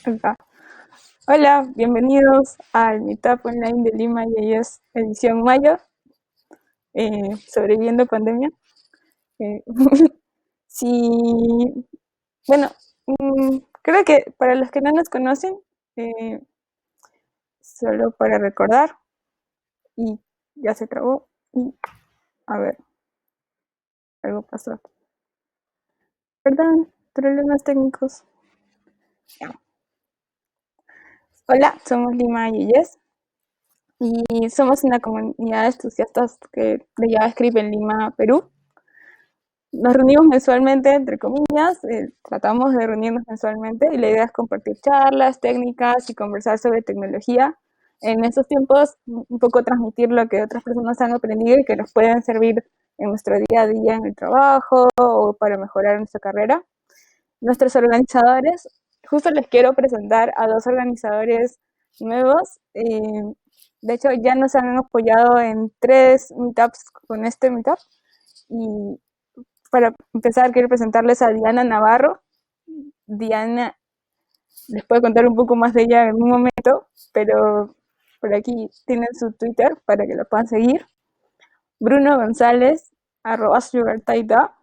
Acá. Hola, bienvenidos al Meetup Online de Lima y es edición mayo, sobreviviendo pandemia. Eh, sí, bueno, creo que para los que no nos conocen, eh, solo para recordar, y ya se trabó, y a ver, algo pasó. Perdón, problemas técnicos. Ya. Hola, somos Lima y y somos una comunidad de entusiastas de JavaScript en Lima, Perú. Nos reunimos mensualmente, entre comillas, tratamos de reunirnos mensualmente y la idea es compartir charlas, técnicas y conversar sobre tecnología. En estos tiempos, un poco transmitir lo que otras personas han aprendido y que nos pueden servir en nuestro día a día en el trabajo o para mejorar nuestra carrera. Nuestros organizadores, justo les quiero presentar a dos organizadores nuevos. De hecho, ya nos han apoyado en 3 meetups con este meetup. Y para empezar, quiero presentarles a Diana Navarro. Diana, les puedo contar un poco más de ella en un momento, pero por aquí tienen su Twitter para que lo puedan seguir. Bruno González, @sugartaita.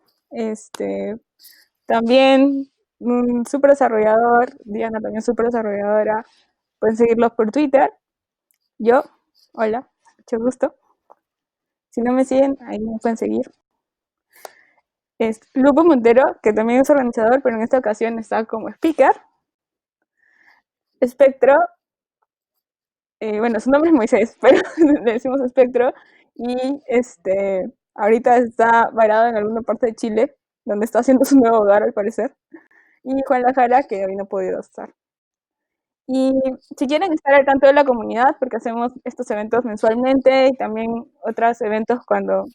También un super desarrollador, Diana también super desarrolladora. Pueden seguirlos por Twitter. Yo, hola, mucho gusto. Si no me siguen, ahí me pueden seguir. Es Lupo Montero, que también es organizador, pero en esta ocasión está como speaker. Espectro, bueno, su nombre es Moisés, pero le decimos Espectro, y ahorita está varado en alguna parte de Chile, donde está haciendo su nuevo hogar al parecer, y Juan Lajara, que hoy no ha podido estar. Y si quieren estar al tanto de la comunidad, porque hacemos estos eventos mensualmente y también otros eventos cuando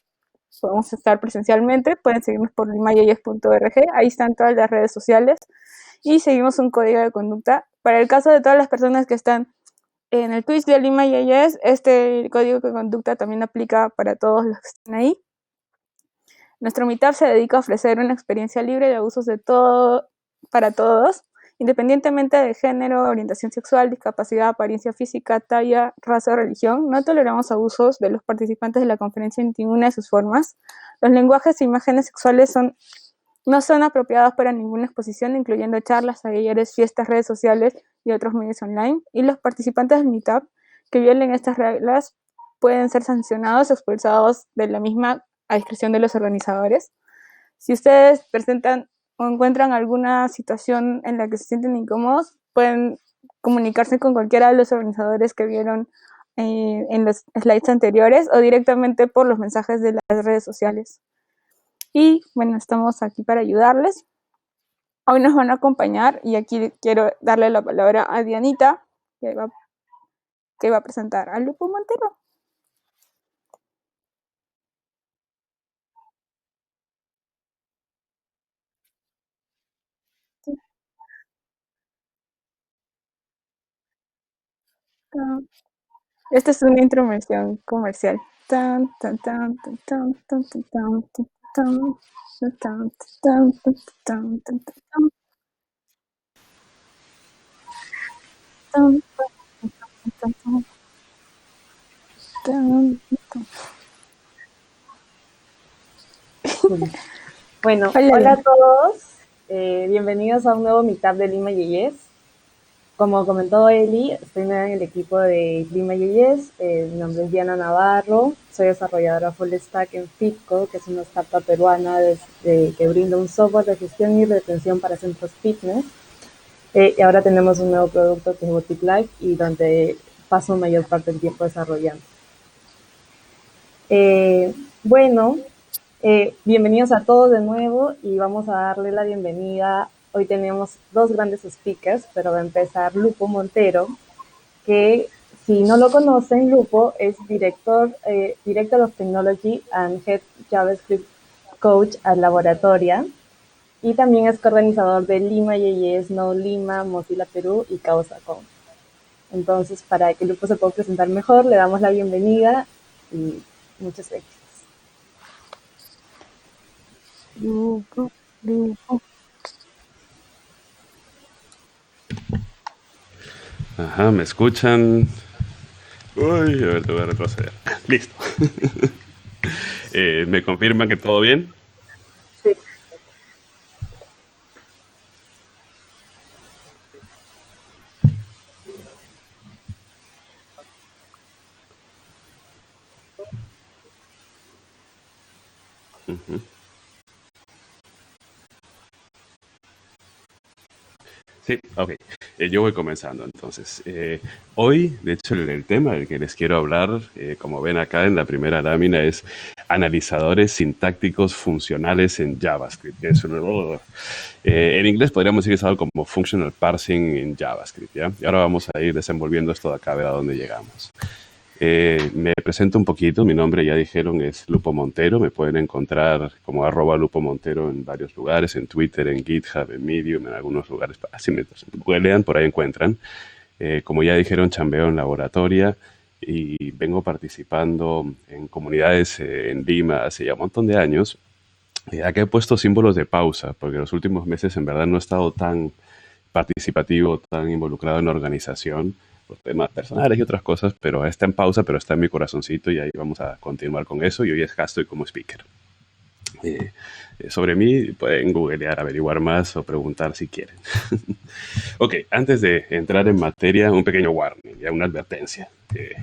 podemos estar presencialmente, pueden seguirnos por limayeyes.org, ahí están todas las redes sociales, y seguimos un código de conducta. Para el caso de todas las personas que están en el Twitch de Lima y este código de conducta también aplica para todos los que están ahí. Nuestro Meetup se dedica a ofrecer una experiencia libre de abusos de todo para todos, independientemente de género, orientación sexual, discapacidad, apariencia física, talla, raza o religión. No toleramos abusos de los participantes de la conferencia en ninguna de sus formas. Los lenguajes e imágenes sexuales no son apropiados para ninguna exposición, incluyendo charlas, talleres, fiestas, redes sociales y otros medios online. Y los participantes del Meetup que violen estas reglas pueden ser sancionados o expulsados de la misma a discreción de los organizadores. Si ustedes presentan o encuentran alguna situación en la que se sienten incómodos, pueden comunicarse con cualquiera de los organizadores que vieron en los slides anteriores o directamente por los mensajes de las redes sociales. Y bueno, estamos aquí para ayudarles. Hoy nos van a acompañar y aquí quiero darle la palabra a Dianita, que va a presentar a Lupo Montero. Sí. Esta es una intromersión comercial. Tan, tan, tan, tan, tan, tan, tan, tan, tan, tan, tan, tan, tan, tan, tan, tan, tan, tan, tan, tan. Bueno, Hola, hola a Diana. todos. Bienvenidos a un nuevo Meetup de Lima Yeyes. Como comentó Eli, estoy nueva en el equipo de Lima Yeyes. Mi nombre es Diana Navarro. Soy desarrolladora full stack en Fitco, que es una startup peruana que brinda un software de gestión y retención para centros fitness. Y ahora tenemos un nuevo producto que es Boutique Life y donde paso mayor parte del tiempo desarrollando. Eh, bueno, bienvenidos a todos de nuevo y vamos a darle la bienvenida. Hoy tenemos dos grandes speakers, pero va a empezar Lupo Montero, que si no lo conocen, Lupo es Director of Technology and Head JavaScript Coach at Laboratoria y también es coorganizador de Lima YY, Snow Lima, Mozilla Perú y CausaCon. Entonces, para que Lupo se pueda presentar mejor, le damos la bienvenida y muchas gracias. Lupo, Lupo. Ajá, ¿me escuchan? Uy, a ver, te voy a retroceder. Listo. ¿Me confirman que todo bien? Sí. Sí, ok. Yo voy comenzando entonces. Hoy, de hecho, el tema del que les quiero hablar, como ven acá en la primera lámina, es analizadores sintácticos funcionales en JavaScript. En inglés podríamos decir que es algo como functional parsing en JavaScript, ¿ya? Y ahora vamos a ir desenvolviendo esto de acá a ver a dónde llegamos. Me presento un poquito, mi nombre ya dijeron es Lupo Montero, me pueden encontrar como @Lupo Montero en varios lugares, en Twitter, en GitHub, en Medium, en algunos lugares, así me googlean, por ahí encuentran. Como ya dijeron, chambeo en laboratoria y vengo participando en comunidades en Lima hace ya un montón de años. Acá he puesto símbolos de pausa, porque los últimos meses en verdad no he estado tan participativo, tan involucrado en la organización, por temas personales y otras cosas, pero está en pausa, pero está en mi corazoncito y ahí vamos a continuar con eso. Y hoy acá estoy como speaker. Eh, Sobre mí pueden googlear, averiguar más o preguntar si quieren. Ok, antes de entrar en materia, un pequeño warning, ya una advertencia.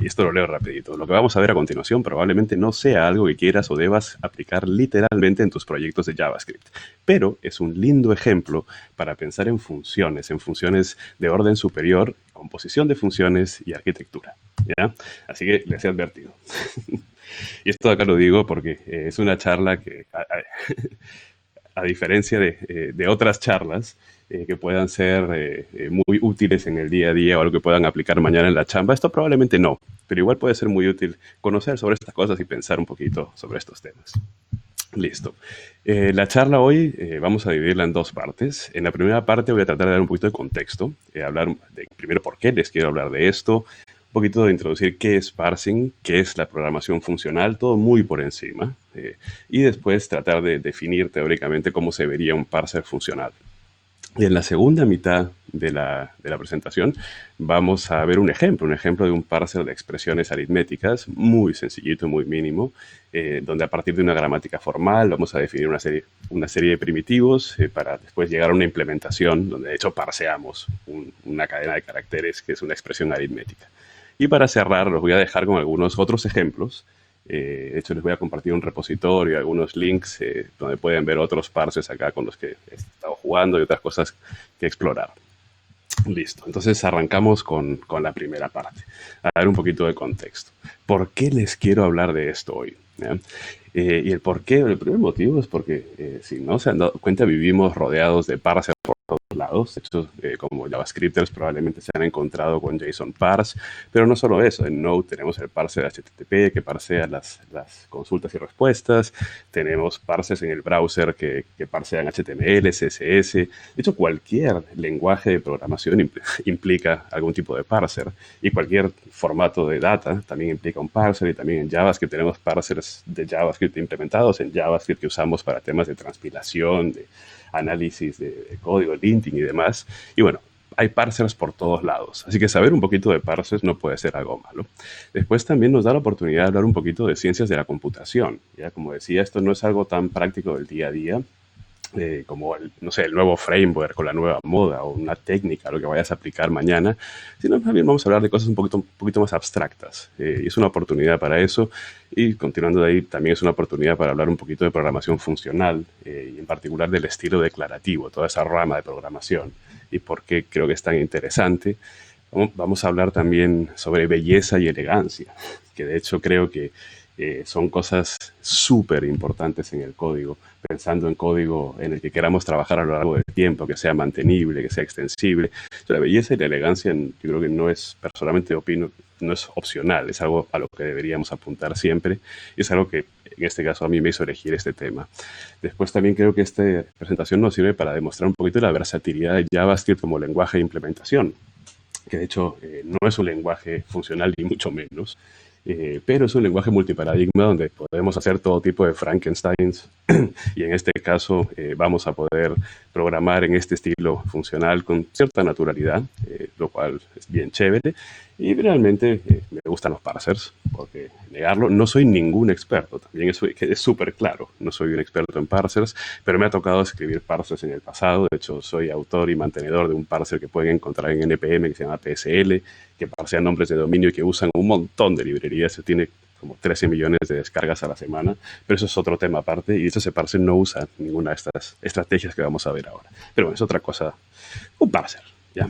Y esto lo leo rapidito. Lo que vamos a ver a continuación probablemente no sea algo que quieras o debas aplicar literalmente en tus proyectos de JavaScript, pero es un lindo ejemplo para pensar en funciones de orden superior, composición de funciones y arquitectura. ¿Ya? Así que les he advertido. Y esto acá lo digo porque es una charla que, a diferencia de otras charlas que puedan ser muy útiles en el día a día o algo que puedan aplicar mañana en la chamba, esto probablemente no, pero igual puede ser muy útil conocer sobre estas cosas y pensar un poquito sobre estos temas. Listo. La charla hoy vamos a dividirla en dos partes. En la primera parte voy a tratar de dar un poquito de contexto, hablar de primero por qué les quiero hablar de esto, un poquito de introducir qué es parsing, qué es la programación funcional, todo muy por encima, y después tratar de definir teóricamente cómo se vería un parser funcional. Y en la segunda mitad de la presentación vamos a ver un ejemplo de un parser de expresiones aritméticas muy sencillito, muy mínimo, donde a partir de una gramática formal vamos a definir una serie de primitivos para después llegar a una implementación donde de hecho parseamos una cadena de caracteres que es una expresión aritmética. Y para cerrar los voy a dejar con algunos otros ejemplos. De hecho, les voy a compartir un repositorio, algunos links donde pueden ver otros parsers acá con los que he estado jugando y otras cosas que explorar. Listo, entonces arrancamos con la primera parte. A dar un poquito de contexto. ¿Por qué les quiero hablar de esto hoy? ¿Ya? Y el por qué, el primer motivo es porque, si no se han dado cuenta, vivimos rodeados de parsers por todos lados. De hecho, como JavaScripters probablemente se han encontrado con JSON parse, pero no solo eso. En Node tenemos el parser HTTP que parsea las consultas y respuestas. Tenemos parsers en el browser que parsean HTML, CSS. De hecho, cualquier lenguaje de programación implica algún tipo de parser, y cualquier formato de data también implica un parser, y también en JavaScript tenemos parsers de JavaScript implementados en JavaScript que usamos para temas de transpilación, de análisis de código, linting y demás. Y bueno, hay parsers por todos lados, así que saber un poquito de parsers no puede ser algo malo. Después también nos da la oportunidad de hablar un poquito de ciencias de la computación. Ya, como decía, esto no es algo tan práctico del día a día, como no sé, el nuevo framework o la nueva moda o una técnica, lo que vayas a aplicar mañana, sino también vamos a hablar de cosas un poquito más abstractas. Y es una oportunidad para eso. Y continuando de ahí, también es una oportunidad para hablar un poquito de programación funcional, y en particular del estilo declarativo, toda esa rama de programación, y por qué creo que es tan interesante. Vamos a hablar también sobre belleza y elegancia, que de hecho creo que son cosas súper importantes en el código, pensando en código en el que queramos trabajar a lo largo del tiempo, que sea mantenible, que sea extensible. O sea, la belleza y la elegancia, yo creo que no es, personalmente opino, no es opcional, es algo a lo que deberíamos apuntar siempre, y es algo que en este caso a mí me hizo elegir este tema. Después también creo que esta presentación nos sirve para demostrar un poquito la versatilidad de JavaScript como lenguaje de implementación, que de hecho no es un lenguaje funcional ni mucho menos, pero es un lenguaje multiparadigma donde podemos hacer todo tipo de Frankensteins Y en este caso vamos a poder programar en este estilo funcional con cierta naturalidad, lo cual es bien chévere. Y realmente me gustan los parsers, porque negarlo, no soy ningún experto, también eso es súper claro, no soy un experto en parsers, pero me ha tocado escribir parsers en el pasado. De hecho, soy autor y mantenedor de un parser que pueden encontrar en NPM que se llama PSL, que parsea nombres de dominio y que usan un montón de librerías. Se tiene como 13 millones de descargas a la semana, pero eso es otro tema aparte, y ese parser no usa ninguna de estas estrategias que vamos a ver ahora. Pero bueno, es otra cosa, un parser, ¿ya?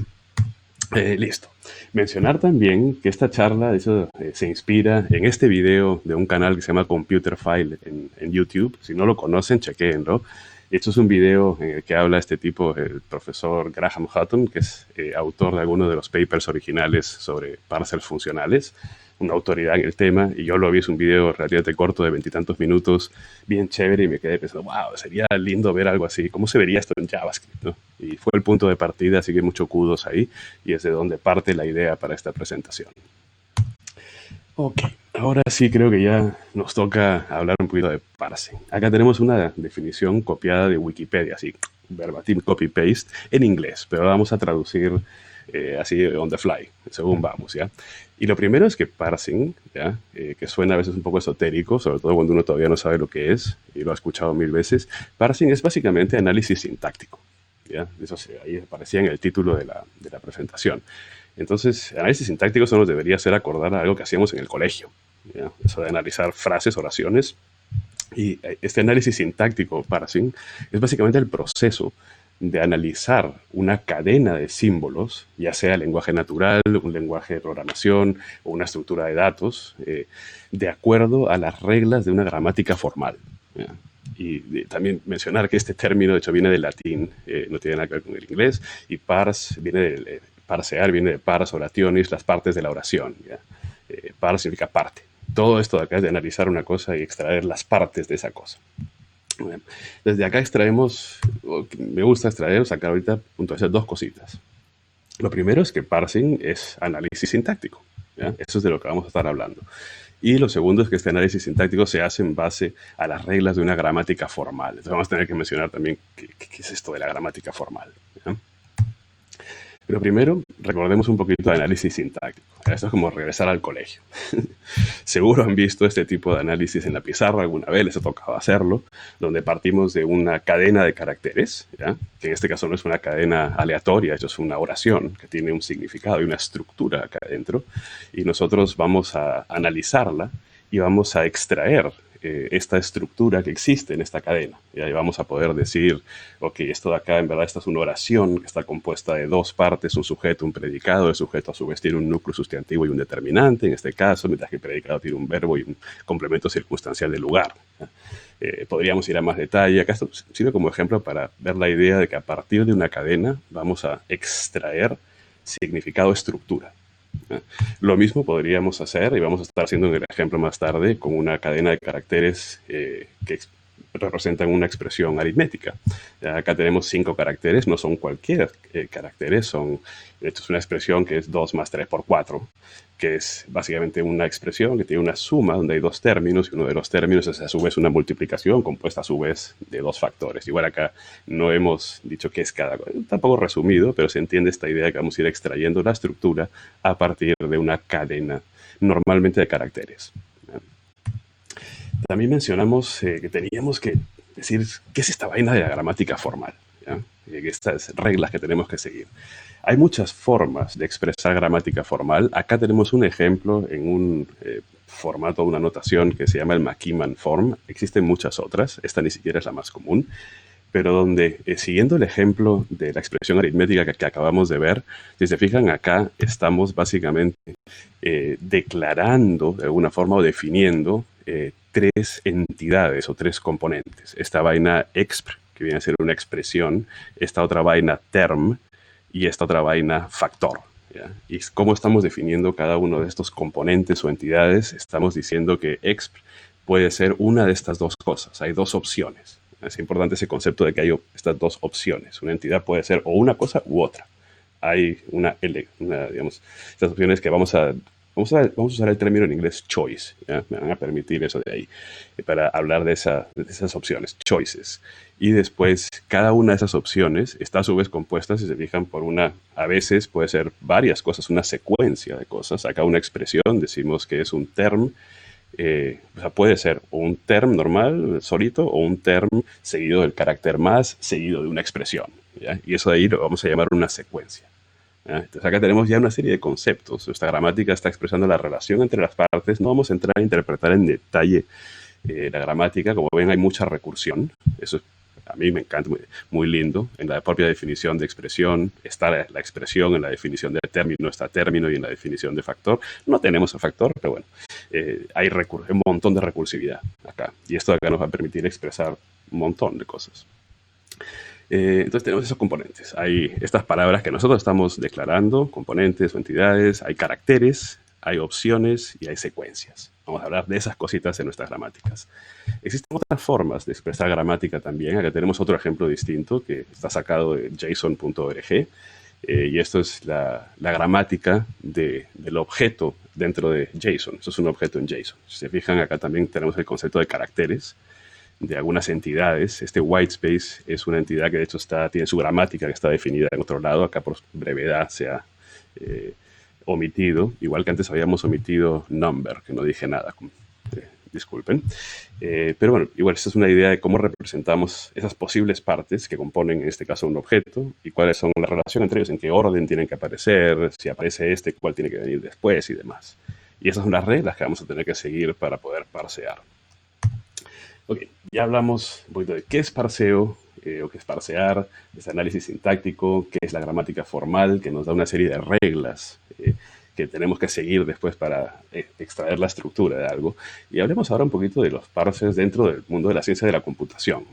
Listo. Mencionar también que esta charla se inspira en este video de un canal que se llama Computer File en YouTube. Si no lo conocen, chequéenlo. Esto es un video en el que habla este tipo, el profesor Graham Hutton, que es autor de algunos de los papers originales sobre parsers funcionales, una autoridad en el tema, y yo lo vi, es un video relativamente corto de 20 y tantos minutos, bien chévere, y me quedé pensando, wow, sería lindo ver algo así, ¿cómo se vería esto en JavaScript, ¿no? Y fue el punto de partida, así que mucho kudos ahí, y es de donde parte la idea para esta presentación. Ok, ahora sí creo que ya nos toca hablar un poquito de parsing. Acá tenemos una definición copiada de Wikipedia, así, verbatim copy-paste, en inglés, pero vamos a traducir así on the fly, según vamos, ¿ya? Y lo primero es que parsing, ¿ya? Que suena a veces un poco esotérico, sobre todo cuando uno todavía no sabe lo que es, y lo ha escuchado 1000 veces. Parsing es básicamente análisis sintáctico, ¿ya? Eso ahí aparecía en el título de la presentación. Entonces, análisis sintáctico eso nos debería hacer acordar a algo que hacíamos en el colegio, ¿ya? Eso de analizar frases, oraciones. Y este análisis sintáctico, parsing, es básicamente el proceso de analizar una cadena de símbolos, ya sea lenguaje natural, un lenguaje de programación o una estructura de datos, de acuerdo a las reglas de una gramática formal, ¿ya? Y también mencionar que este término, de hecho, viene del latín, no tiene nada que ver con el inglés, y parsear viene de pars orationis, las partes de la oración, ¿ya? Par significa parte. Todo esto de acá es de analizar una cosa y extraer las partes de esa cosa. Bueno, desde acá extraemos, me gusta extraer, sacar ahorita puntualizar dos cositas. Lo primero es que parsing es análisis sintáctico, ¿ya? Eso es de lo que vamos a estar hablando. Y lo segundo es que este análisis sintáctico se hace en base a las reglas de una gramática formal. Entonces vamos a tener que mencionar también qué es esto de la gramática formal, ¿ya? Pero primero, recordemos un poquito de análisis sintáctico. Esto es como regresar al colegio. Seguro han visto este tipo de análisis en la pizarra alguna vez, les ha tocado hacerlo, donde partimos de una cadena de caracteres, ¿ya? Que en este caso no es una cadena aleatoria, esto es una oración que tiene un significado y una estructura acá adentro, y nosotros vamos a analizarla y vamos a extraer esta estructura que existe en esta cadena. Y ahí vamos a poder decir, ok, esto de acá en verdad esta es una oración que está compuesta de dos partes, un sujeto, un predicado. El sujeto a su vez tiene un núcleo sustantivo y un determinante, en este caso, mientras que el predicado tiene un verbo y un complemento circunstancial del lugar. Podríamos ir a más detalle. Acá esto sirve como ejemplo para ver la idea de que a partir de una cadena vamos a extraer significado, estructura. Lo mismo podríamos hacer, y vamos a estar haciendo en el ejemplo más tarde, con una cadena de caracteres que representan una expresión aritmética. Acá tenemos 5 caracteres, no son cualquier caracteres, esto es una expresión que es 2 más 3 por 4, que es básicamente una expresión que tiene una suma donde hay dos términos, y uno de los términos es a su vez una multiplicación compuesta a su vez de dos factores. Igual acá no hemos dicho qué es cada cosa, tampoco resumido, pero se entiende esta idea de que vamos a ir extrayendo la estructura a partir de una cadena, normalmente de caracteres. También mencionamos que teníamos que decir qué es esta vaina de la gramática formal, ¿ya? Estas reglas que tenemos que seguir. Hay muchas formas de expresar gramática formal. Acá tenemos un ejemplo en un formato, una notación que se llama el McKeeman Form. Existen muchas otras, esta ni siquiera es la más común, pero donde, siguiendo el ejemplo de la expresión aritmética que acabamos de ver, si se fijan acá, estamos básicamente declarando de alguna forma o definiendo 3 entidades o 3 componentes. Esta vaina exp, que viene a ser una expresión, esta otra vaina term y esta otra vaina factor, ¿ya? Y cómo estamos definiendo cada uno de estos componentes o entidades, estamos diciendo que exp puede ser una de estas dos cosas. Hay 2 opciones. Es importante ese concepto de que hay estas 2 opciones. Una entidad puede ser o una cosa u otra. Hay digamos, estas opciones que vamos a vamos a usar el término en inglés choice, ¿ya? Me van a permitir eso de ahí, para hablar de esas opciones, choices. Y después, cada una de esas opciones está a su vez compuesta, si se fijan, por a veces puede ser varias cosas, una secuencia de cosas. Acá una expresión, decimos que es un term, o sea, puede ser un term normal, solito, o un term seguido del carácter más, seguido de una expresión, ¿ya? Y eso de ahí lo vamos a llamar una secuencia. Entonces acá tenemos ya una serie de conceptos. Esta gramática está expresando la relación entre las partes. No vamos a entrar a interpretar en detalle la gramática. Como ven, hay mucha recursión. Eso a mí me encanta, muy lindo. En la propia definición de expresión está la expresión, en la definición de término está término y en la definición de factor. No tenemos el factor, pero bueno, hay un montón de recursividad acá. Y esto acá nos va a permitir expresar un montón de cosas. Entonces tenemos esos componentes. Hay estas palabras que nosotros estamos declarando, componentes o entidades, hay caracteres, hay opciones y hay secuencias. Vamos a hablar de esas cositas en nuestras gramáticas. Existen otras formas de expresar gramática también. Acá tenemos otro ejemplo distinto que está sacado de json.org. Y esto es la gramática del objeto dentro de JSON. Eso es un objeto en JSON. Si se fijan, acá también tenemos el concepto de caracteres de algunas entidades. Este whitespace es una entidad que de hecho tiene su gramática que está definida en otro lado. Acá por brevedad se ha omitido, igual que antes habíamos omitido number, que no dije nada, disculpen. Pero bueno, igual esta es una idea de cómo representamos esas posibles partes que componen en este caso un objeto y cuáles son la relación entre ellos, en qué orden tienen que aparecer, si aparece cuál tiene que venir después y demás. Y esas son las reglas que vamos a tener que seguir para poder parsear. Ok, ya hablamos un poquito de qué es parseo, o qué es parsear, es análisis sintáctico, qué es la gramática formal, que nos da una serie de reglas que tenemos que seguir después para extraer la estructura de algo. Y hablemos ahora un poquito de los parsers dentro del mundo de la ciencia de la computación.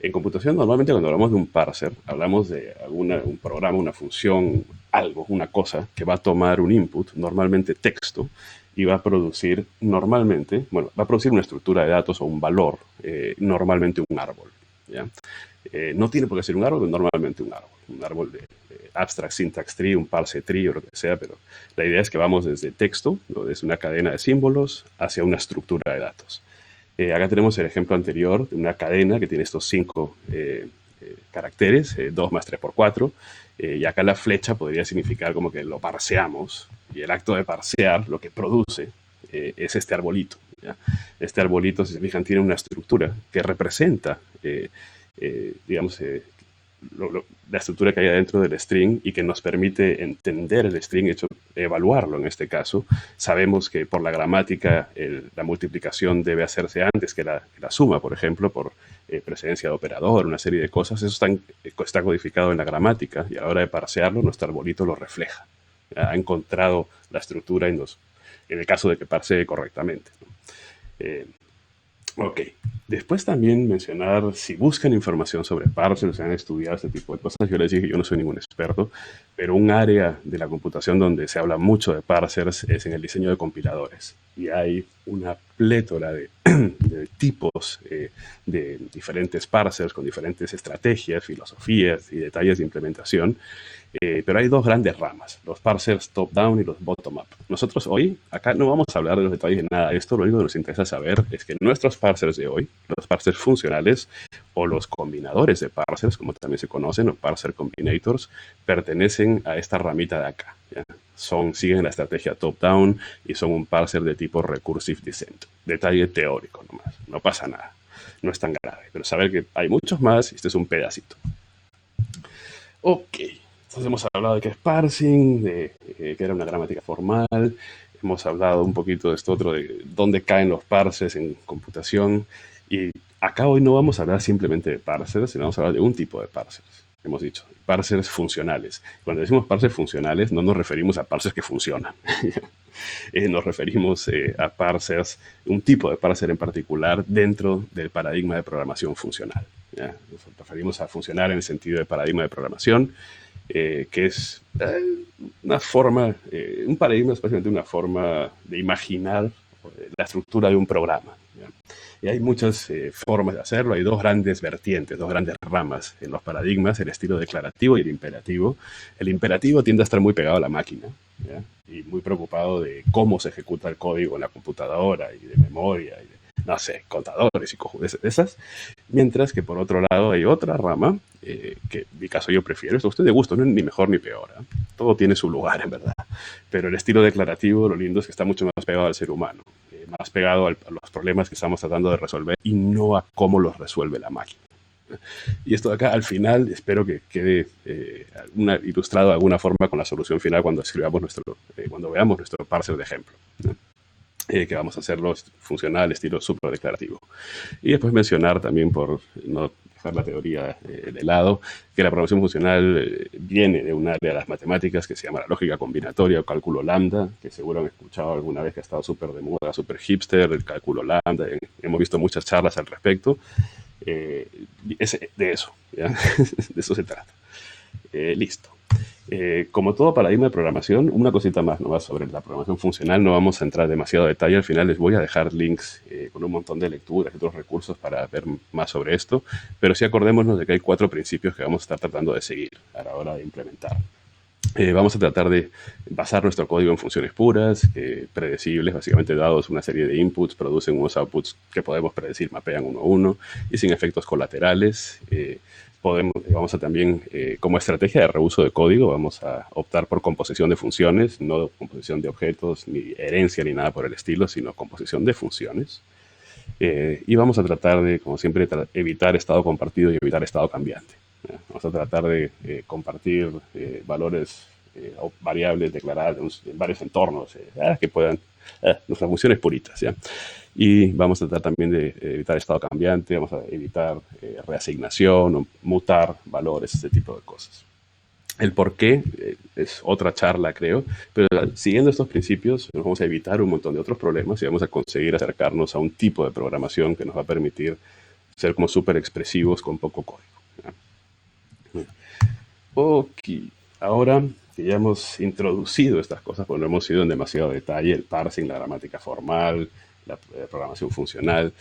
En computación, normalmente cuando hablamos de un parser, hablamos de un programa, una función, algo, una cosa que va a tomar un input, normalmente texto, y va a producir normalmente, va a producir una estructura de datos o un valor, normalmente un árbol, ¿ya? No tiene por qué ser un árbol, pero normalmente un árbol de abstract syntax tree, un parse tree o lo que sea, pero la idea es que vamos desde texto, desde una cadena de símbolos, hacia una estructura de datos. Acá tenemos el ejemplo anterior de una cadena que tiene estos 5 caracteres, 2 más 3 por 4, y acá la flecha podría significar como que lo parseamos, y el acto de parsear lo que produce es este arbolito, ¿ya? Este arbolito, si se fijan, tiene una estructura que representa, digamos, la estructura que hay dentro del string y que nos permite entender el string, hecho, evaluarlo en este caso. Sabemos que por la gramática la multiplicación debe hacerse antes que la suma, por ejemplo, por presencia de operador, una serie de cosas. Eso está codificado en la gramática y a la hora de parsearlo, nuestro arbolito lo refleja. Ha encontrado la estructura en el caso de que parsee correctamente, ¿no? Ok, después también mencionar, si buscan información sobre parsers, si han estudiado este tipo de cosas, yo les dije que yo no soy ningún experto, pero un área de la computación donde se habla mucho de parsers es en el diseño de compiladores. Y hay una plétora de tipos de diferentes parsers con diferentes estrategias, filosofías y detalles de implementación. Pero hay 2 grandes ramas, los parsers top-down y los bottom-up. Nosotros hoy, acá no vamos a hablar de los detalles de nada de esto, lo único que nos interesa saber es que nuestros parsers de hoy, los parsers funcionales o los combinadores de parsers, como también se conocen, o parser combinators, pertenecen a esta ramita de acá, ¿ya? Siguen la estrategia top-down y son un parser de tipo recursive descent. Detalle teórico nomás, no pasa nada, no es tan grave, pero saber que hay muchos más y este es un pedacito. Ok. Entonces hemos hablado de qué es parsing, de que era una gramática formal, hemos hablado un poquito de esto otro, de dónde caen los parsers en computación, y acá hoy no vamos a hablar simplemente de parsers, sino vamos a hablar de un tipo de parsers. Hemos dicho, parsers funcionales. Cuando decimos parsers funcionales, no nos referimos a parsers que funcionan. Nos referimos a parsers, un tipo de parser en particular dentro del paradigma de programación funcional, ¿ya? Nos referimos a funcional en el sentido de paradigma de programación, que es una forma, un paradigma es básicamente una forma de imaginar la estructura de un programa, ¿ya? Y hay muchas formas de hacerlo, hay 2 grandes vertientes, 2 grandes ramas en los paradigmas, el estilo declarativo y el imperativo. El imperativo tiende a estar muy pegado a la máquina, ¿ya? Y muy preocupado de cómo se ejecuta el código en la computadora y de memoria y de, no sé, contadores y cojudes de esas. Mientras que por otro lado hay otra rama, que en mi caso yo prefiero, esto a usted de gusto, no es ni mejor ni peor, ¿eh? Todo tiene su lugar en verdad. Pero el estilo declarativo, lo lindo es que está mucho más pegado al ser humano, más pegado a los problemas que estamos tratando de resolver y no a cómo los resuelve la máquina. Y esto de acá, al final, espero que quede ilustrado de alguna forma con la solución final cuando escribamos cuando veamos nuestro parser de ejemplo, ¿no? Que vamos a hacerlo funcional, estilo súper declarativo. Y después mencionar también, por no dejar la teoría de lado, que la programación funcional viene de un área de las matemáticas que se llama la lógica combinatoria o cálculo lambda, que seguro han escuchado alguna vez que ha estado súper de moda, súper hipster, el cálculo lambda. Hemos visto muchas charlas al respecto. De eso, ¿ya? De eso se trata. Listo. Como todo paradigma de programación, una cosita más nomás sobre la programación funcional. No vamos a entrar demasiado a detalle. Al final les voy a dejar links con un montón de lecturas y otros recursos para ver más sobre esto. Pero sí acordémonos de que hay 4 principios que vamos a estar tratando de seguir a la hora de implementar. Vamos a tratar de basar nuestro código en funciones puras, predecibles, básicamente dados una serie de inputs, producen unos outputs que podemos predecir, mapean uno a uno y sin efectos colaterales. Vamos a también, como estrategia de reuso de código, vamos a optar por composición de funciones, no composición de objetos, ni herencia, ni nada por el estilo, sino composición de funciones. Y vamos a tratar de, como siempre, evitar estado compartido y evitar estado cambiante. Vamos a tratar de compartir valores o variables declaradas en varios entornos que puedan, nuestras funciones puritas, ¿ya? Y vamos a tratar también de evitar estado cambiante, vamos a evitar reasignación o mutar valores, ese tipo de cosas. El por qué es otra charla, creo, pero siguiendo estos principios nos vamos a evitar un montón de otros problemas y vamos a conseguir acercarnos a un tipo de programación que nos va a permitir ser como súper expresivos con poco código. Ok, ahora que ya hemos introducido estas cosas, pues no hemos ido en demasiado detalle, el parsing, la gramática formal, la programación funcional,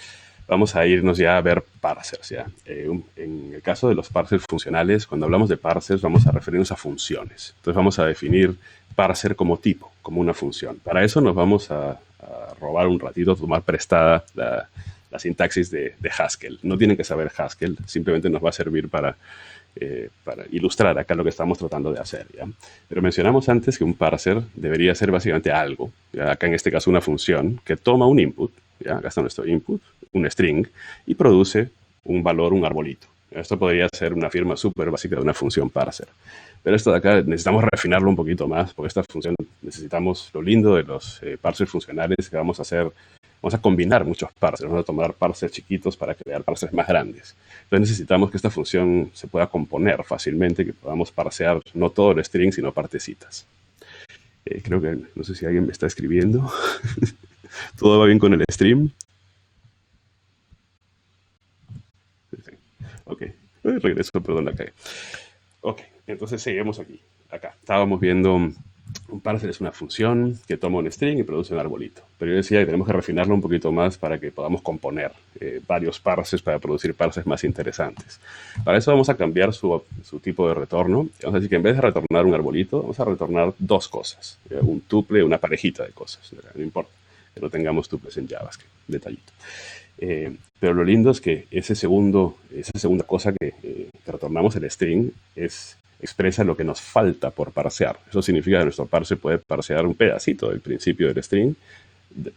vamos a irnos ya a ver parsers, ¿ya? En el caso de los parsers funcionales, cuando hablamos de parsers vamos a referirnos a funciones. Entonces vamos a definir parser como tipo, como una función. Para eso nos vamos a robar un ratito, tomar prestada la sintaxis de Haskell. No tienen que saber Haskell, simplemente nos va a servir para ilustrar acá lo que estamos tratando de hacer, ¿ya? Pero mencionamos antes que un parser debería ser básicamente algo, ¿ya? Acá en este caso una función que toma un input, ¿ya? Acá está nuestro input, un string, y produce un valor, un arbolito. Esto podría ser una firma súper básica de una función parser. Pero esto de acá necesitamos refinarlo un poquito más, porque esta función necesitamos, lo lindo de los parsers funcionales que vamos a combinar muchos parsers, vamos a tomar parsers chiquitos para crear parsers más grandes. Entonces necesitamos que esta función se pueda componer fácilmente, que podamos parsear no todo el string, sino partecitas. Creo que, no sé si alguien me está escribiendo. ¿Todo va bien con el stream? Sí. Ok, regreso, perdón, la cagué. Ok, entonces seguimos aquí. Acá estábamos viendo un parser es una función que toma un string y produce un arbolito. Pero yo decía que tenemos que refinarlo un poquito más para que podamos componer varios parsers para producir parsers más interesantes. Para eso vamos a cambiar su tipo de retorno. Vamos a decir que en vez de retornar un arbolito, vamos a retornar 2 cosas. Un tuple, una parejita de cosas. No importa que no tengamos tuples en JavaScript. Detallito. Pero lo lindo es que esa segunda cosa que retornamos, el string, expresa lo que nos falta por parsear. Eso significa que nuestro parser puede parsear un pedacito del principio del string,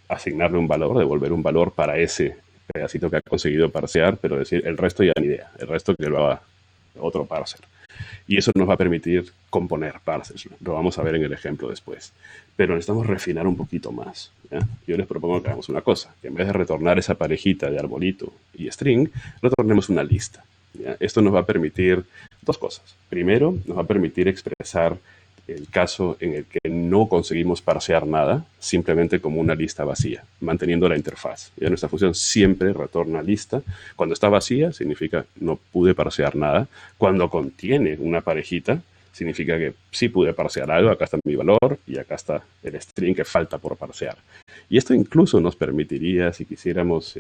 asignarle un valor, devolver un valor para ese pedacito que ha conseguido parsear, pero decir el resto ya ni idea, el resto que lo haga otro parser. Y eso nos va a permitir componer parsers. Lo vamos a ver en el ejemplo después. Pero necesitamos refinar un poquito más, ¿ya? Yo les propongo que hagamos una cosa, que en vez de retornar esa parejita de arbolito y string, retornemos una lista, ¿ya? Esto nos va a permitir 2 cosas. Primero, nos va a permitir expresar el caso en el que no conseguimos parsear nada, simplemente como una lista vacía, manteniendo la interfaz. Ya nuestra función siempre retorna lista. Cuando está vacía, significa no pude parsear nada. Cuando contiene una parejita, significa que sí pude parsear algo. Acá está mi valor y acá está el string que falta por parsear. Y esto incluso nos permitiría, si quisiéramos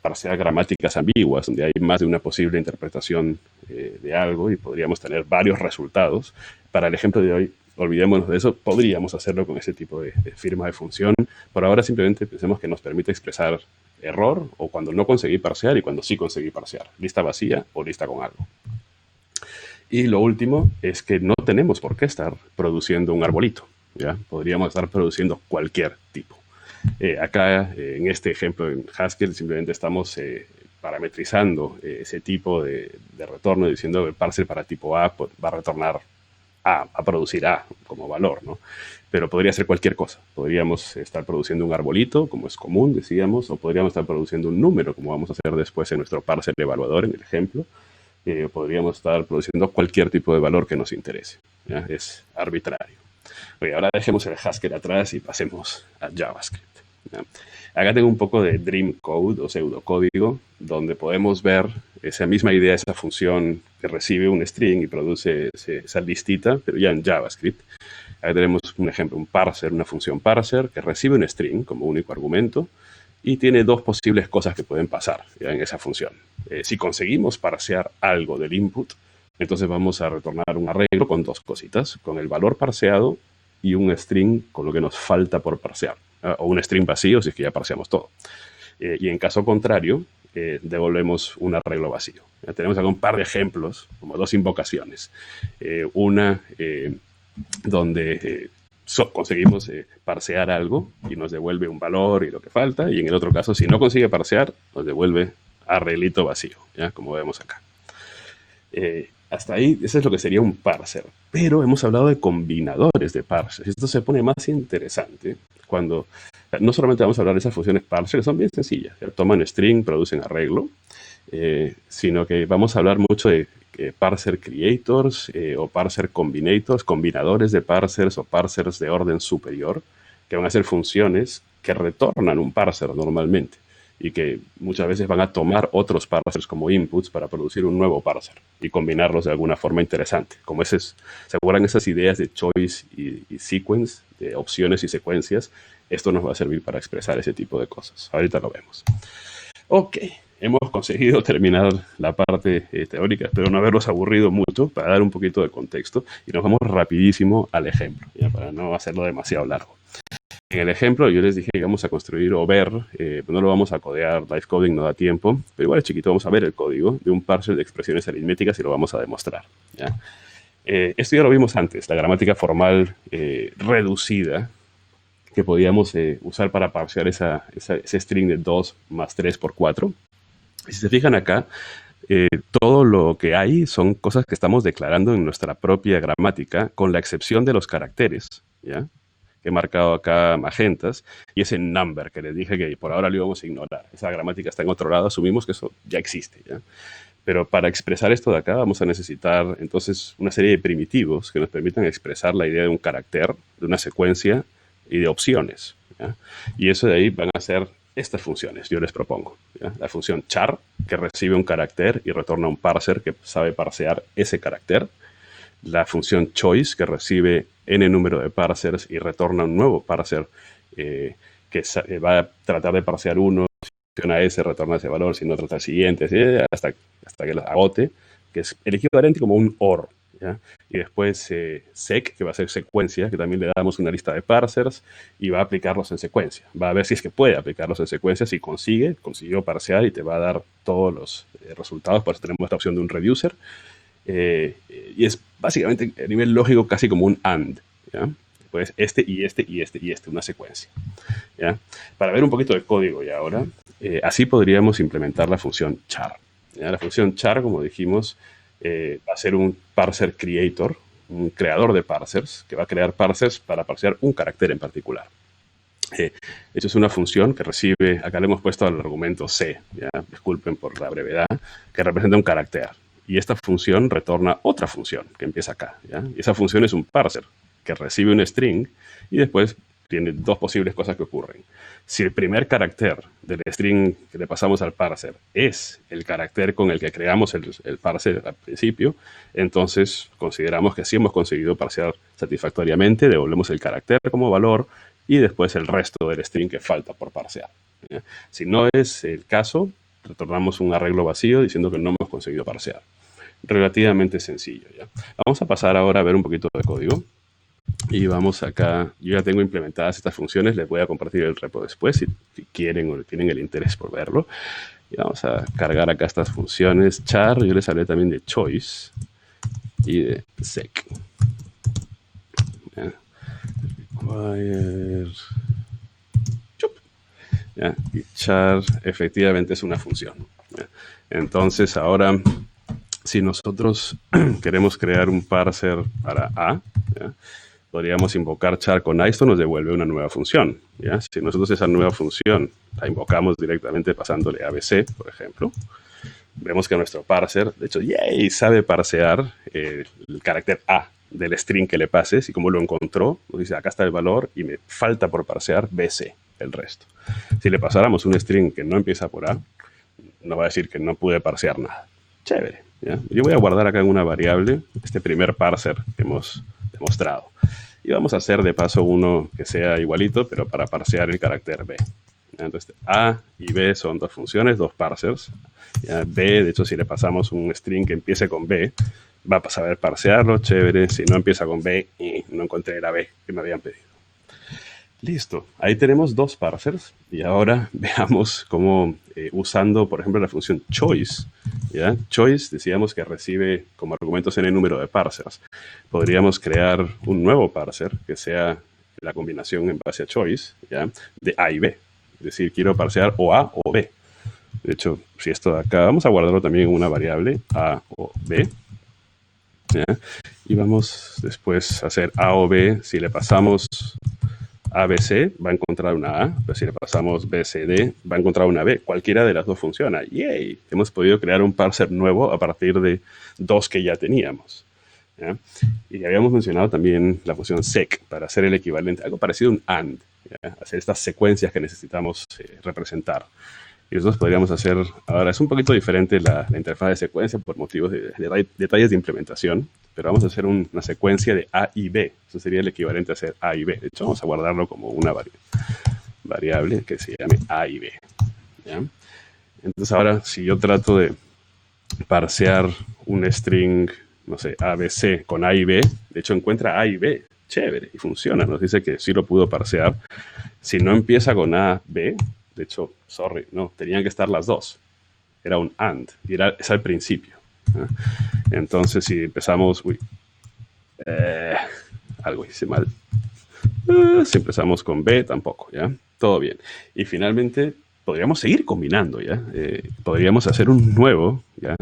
parsear gramáticas ambiguas, donde hay más de una posible interpretación de algo y podríamos tener varios resultados. Para el ejemplo de hoy, olvidémonos de eso. Podríamos hacerlo con ese tipo de firma de función. Por ahora simplemente pensemos que nos permite expresar error o cuando no conseguí parsear y cuando sí conseguí parsear. Lista vacía o lista con algo. Y lo último es que no tenemos por qué estar produciendo un arbolito, ¿ya? Podríamos estar produciendo cualquier tipo. Acá, en este ejemplo en Haskell, simplemente estamos parametrizando ese tipo de retorno, diciendo que el parser para tipo A pues, va a retornar A, a producir A como valor, ¿no? Pero podría ser cualquier cosa. Podríamos estar produciendo un arbolito, como es común, decíamos, o podríamos estar produciendo un número, como vamos a hacer después en nuestro parser evaluador, en el ejemplo. Podríamos estar produciendo cualquier tipo de valor que nos interese, ¿ya? Es arbitrario. Oye, ahora dejemos el Haskell atrás y pasemos a JavaScript, ¿ya? Acá tengo un poco de Dream Code o pseudocódigo, donde podemos ver esa misma idea, esa función que recibe un string y produce esa listita, pero ya en JavaScript. Acá tenemos un ejemplo, un parser, una función parser que recibe un string como único argumento y tiene dos posibles cosas que pueden pasar, ¿ya? En esa función. Si conseguimos parsear algo del input, entonces vamos a retornar un arreglo con dos cositas, con el valor parseado y un string con lo que nos falta por parsear, o un string vacío si es que ya parseamos todo. Y en caso contrario, devolvemos un arreglo vacío. Ya tenemos acá un par de ejemplos, como dos invocaciones. Una donde conseguimos parsear algo y nos devuelve un valor y lo que falta, y en el otro caso, si no consigue parsear, nos devuelve arreglito vacío, ¿ya? Como vemos acá. Hasta ahí, eso es lo que sería un parser. Pero hemos hablado de combinadores de parsers. Esto se pone más interesante cuando no solamente vamos a hablar de esas funciones parser, que son bien sencillas. Toman string, producen arreglo, sino que vamos a hablar mucho de parser creators o parser combinators, combinadores de parsers o parsers de orden superior, que van a ser funciones que retornan un parser normalmente y que muchas veces van a tomar otros parsers como inputs para producir un nuevo parser y combinarlos de alguna forma interesante. Como se acuerdan esas ideas de choice y sequence, de opciones y secuencias, esto nos va a servir para expresar ese tipo de cosas. Ahorita lo vemos. Ok, hemos conseguido terminar la parte teórica. Espero no haberlos aburrido mucho para dar un poquito de contexto y nos vamos rapidísimo al ejemplo, ya, para no hacerlo demasiado largo. En el ejemplo yo les dije que vamos a construir o ver, no lo vamos a codear, live coding no da tiempo, pero igual es chiquito, vamos a ver el código de un parser de expresiones aritméticas y lo vamos a demostrar, ¿ya? Esto ya lo vimos antes, la gramática formal reducida que podíamos usar para parsear ese string de 2 más 3 por 4. Y si se fijan acá, todo lo que hay son cosas que estamos declarando en nuestra propia gramática, con la excepción de los caracteres, ¿ya? Que he marcado acá magentas, y ese number que les dije que por ahora lo íbamos a ignorar. Esa gramática está en otro lado, asumimos que eso ya existe, ¿ya? Pero para expresar esto de acá vamos a necesitar entonces una serie de primitivos que nos permitan expresar la idea de un carácter, de una secuencia y de opciones, ¿ya? Y eso de ahí van a ser estas funciones, yo les propongo, ¿ya? La función char, que recibe un carácter y retorna un parser que sabe parsear ese carácter. La función choice, que recibe n número de parsers y retorna un nuevo parser que va a tratar de parsear uno, si funciona ese, retorna ese valor, si no trata el siguiente, ¿sí? hasta que lo agote, que es el equivalente como un OR, ¿ya? Y después sec, que va a ser secuencia, que también le damos una lista de parsers y va a aplicarlos en secuencia. Va a ver si es que puede aplicarlos en secuencia, si consiguió parsear y te va a dar todos los resultados. Por eso tenemos esta opción de un reducer. Y es básicamente a nivel lógico casi como un AND, ¿ya? Pues una secuencia, ¿ya? Para ver un poquito de código y ahora, así podríamos implementar la función char, ¿ya? La función char, como dijimos, va a ser un parser creator, un creador de parsers, que va a crear parsers para parsear un carácter en particular. Eso es una función que recibe, acá le hemos puesto al argumento C, ¿ya? Disculpen por la brevedad, que representa un carácter. Y esta función retorna otra función que empieza acá, ¿ya? Y esa función es un parser que recibe un string y después tiene dos posibles cosas que ocurren. Si el primer carácter del string que le pasamos al parser es el carácter con el que creamos el parser al principio, entonces consideramos que sí hemos conseguido parsear satisfactoriamente, devolvemos el carácter como valor y después el resto del string que falta por parsear, ¿ya? Si no es el caso, retornamos un arreglo vacío diciendo que no hemos conseguido parsear. Relativamente sencillo, ¿ya? Vamos a pasar ahora a ver un poquito de código. Y vamos acá, yo ya tengo implementadas estas funciones, les voy a compartir el repo después si quieren o tienen el interés por verlo. Y vamos a cargar acá estas funciones. Char, yo les hablé también de choice y de sec. ¿Ya? Require. ¿Ya? Y char efectivamente es una función. ¿Ya? Entonces ahora, si nosotros queremos crear un parser para A, ¿ya? Podríamos invocar char con A, esto nos devuelve una nueva función. ¿Ya? Si nosotros esa nueva función la invocamos directamente pasándole ABC, por ejemplo, vemos que nuestro parser, de hecho, yay, sabe parsear el carácter A del string que le pases, y como lo encontró, nos dice, acá está el valor y me falta por parsear BC, el resto. Si le pasáramos un string que no empieza por A, nos va a decir que no pude parsear nada. Chévere. ¿Ya? Yo voy a guardar acá en una variable este primer parser que hemos demostrado. Y vamos a hacer de paso uno que sea igualito, pero para parsear el carácter B. Entonces, A y B son dos funciones, dos parsers. ¿Ya? B, de hecho, si le pasamos un string que empiece con B, va a saber parsearlo, chévere. Si no empieza con B, no encontré la B que me habían pedido. Listo, ahí tenemos dos parsers y ahora veamos cómo usando, por ejemplo, la función choice, ¿ya? Choice decíamos que recibe como argumentos n número de parsers. Podríamos crear un nuevo parser que sea la combinación en base a choice, ¿ya? De A y B. Es decir, quiero parsear o A o B. De hecho, si esto de acá, vamos a guardarlo también en una variable, A o B. ¿Ya? Y vamos después a hacer A o B. Si le pasamos ABC, va a encontrar una A, pero si le pasamos BCD, va a encontrar una B. Cualquiera de las dos funciona. ¡Yay! Hemos podido crear un parser nuevo a partir de dos que ya teníamos. ¿Ya? Y habíamos mencionado también la función sec para hacer el equivalente, algo parecido a un AND, ¿ya? Hacer estas secuencias que necesitamos representar. Y nosotros podríamos hacer, ahora es un poquito diferente la interfaz de secuencia por motivos de detalles de implementación, pero vamos a hacer una secuencia de A y B. Eso sería el equivalente a hacer A y B. De hecho, vamos a guardarlo como una variable que se llame A y B. ¿Ya? Entonces ahora, si yo trato de parsear un string, no sé, ABC con A y B, de hecho encuentra A y B. Chévere, y funciona. Nos dice que sí lo pudo parsear. Si no empieza con A, B, de hecho, sorry, no, tenían que estar las dos. Era un AND, y es al principio. ¿Eh? Entonces, si empezamos... algo hice mal. Si empezamos con B, tampoco, ¿ya? Todo bien. Y finalmente, podríamos seguir combinando, ¿ya? Podríamos hacer un nuevo, ¿ya?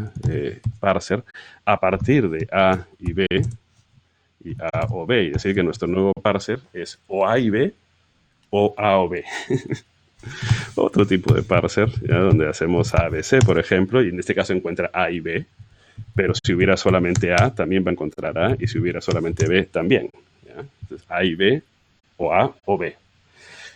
Parser a partir de A y B, y A o B, y decir que nuestro nuevo parser es o A y B, o A o B. Otro tipo de parser, ¿ya? Donde hacemos ABC, por ejemplo, y en este caso encuentra A y B, pero si hubiera solamente A, también va a encontrar A, y si hubiera solamente B, también. ¿Ya? Entonces, A y B, o A o B.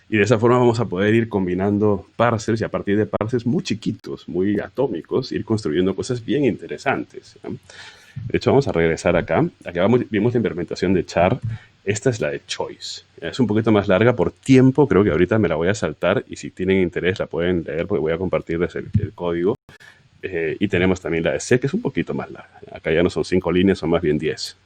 Y de esa forma vamos a poder ir combinando parsers y a partir de parsers muy chiquitos, muy atómicos, ir construyendo cosas bien interesantes. ¿Ya? De hecho, vamos a regresar acá. Acá vimos la implementación de char. Esta es la de choice. Es un poquito más larga por tiempo. Creo que ahorita me la voy a saltar y si tienen interés la pueden leer porque voy a compartirles el código. Y tenemos también la de C, que es un poquito más larga. Acá ya no son 5 líneas, son más bien 10.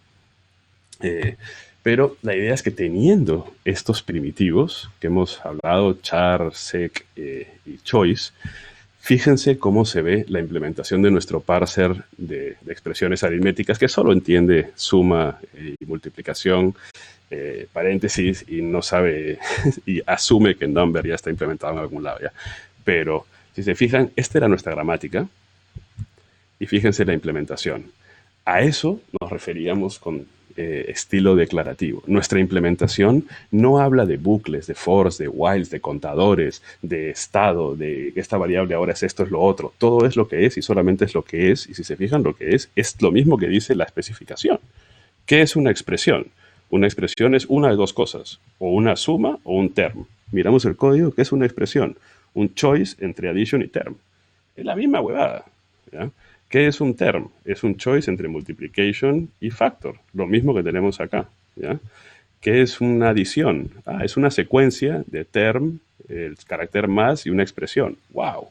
Pero la idea es que teniendo estos primitivos que hemos hablado, char, sec y choice, fíjense cómo se ve la implementación de nuestro parser de expresiones aritméticas que solo entiende suma y multiplicación, paréntesis, y no sabe y asume que number ya está implementado en algún lado. ¿Ya? Pero si se fijan, esta era nuestra gramática y fíjense la implementación. A eso nos referíamos con estilo declarativo. Nuestra implementación no habla de bucles, de fors, de whiles, de contadores, de estado, de que esta variable ahora es esto, es lo otro. Todo es lo que es y solamente es lo que es. Y si se fijan, lo que es lo mismo que dice la especificación. ¿Qué es una expresión? Una expresión es una de dos cosas, o una suma o un term. Miramos el código, ¿qué es una expresión? Un choice entre addition y term. Es la misma huevada. ¿Ya? ¿Qué es un term? Es un choice entre multiplication y factor, lo mismo que tenemos acá. ¿Ya? ¿Qué es una adición? Es una secuencia de term, el carácter más y una expresión. ¡Wow!